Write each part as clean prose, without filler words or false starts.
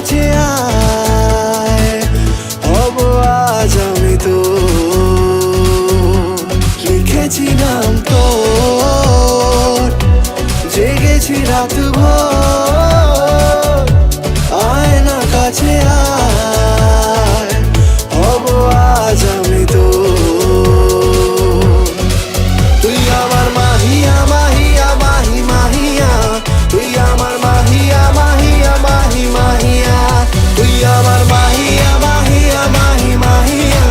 কাছে আয়, হব আজ আমি তো লিখেছি নাম তোর, জেগেছি রাত ভোর, আয় না কাছে আয়, হব আজ আমি তো। তুই আমার মাহিয়া মাহিয়া মাহি মাহিয়া, তুই আমার মাহিয়া মাহিয়া মাহি মাহিয়া, তুই আমার মাহিয়া মাহিয়া মাহি মাহিয়া,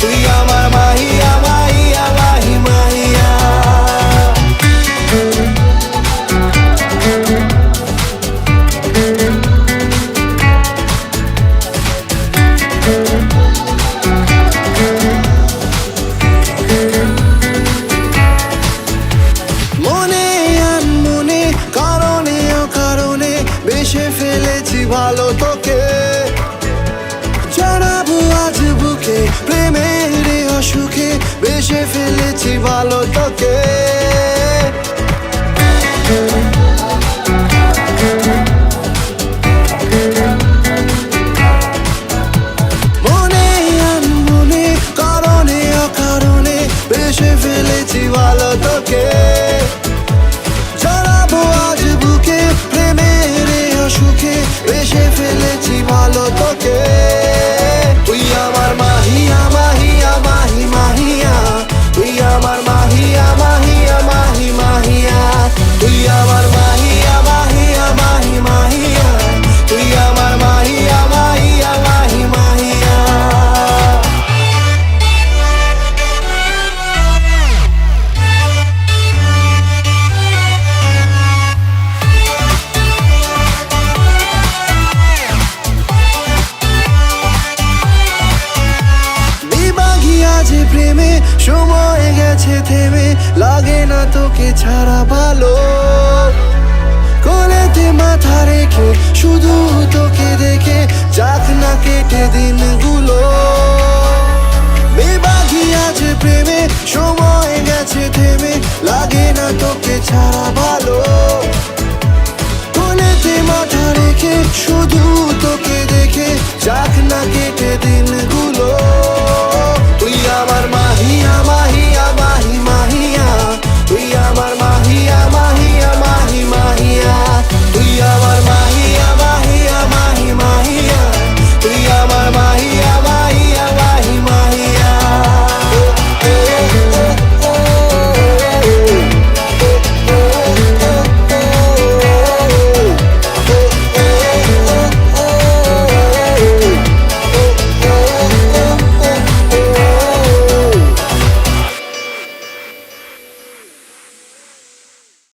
তুই আমার মাহিয়া মাহিয়া মাহি মাহিয়া। মনে আনমনে কারণে অকারণে বেসে ফেলেছি ভালো তোকে, জড়াবো আজ বুকে প্রেমের অসুখে, বেসে ফেলেছি ভালো তোকে। মনে আনমনে কারণে অকারণে বেসে ফেলেছি ভালো তোকে, জড়াবো আজ বুকে প্রেমের অসুখে, বেসে ফেলেছি ভালো তোকে। তুই আমার মাহিয়া মাহিয়া মাহি মাহিয়া, তুই আমার মাহিয়া মাহিয়া মাহি মাহিয়া, তুই আমার মাহিয়া মাহিয়া মাহি মাহিয়া, তুই আমার মাহিয়া মাহিয়া মাহি মাহিয়া। যে প্রেমে সময় গেছে থেমে, লাগে না তোকে ছাড়া ভালো, কোলেতে মাথা রেখে শুধু তোকে দেখে যাক না কেটে দিনগুলো। বেবাগি আজ প্রেমে সময় গেছে থেমে, লাগে না তোকে ছাড়া ভালো, কোলেতে মাথা রেখে শুধু তোকে দেখে যাক না কেটে দিনগুলো।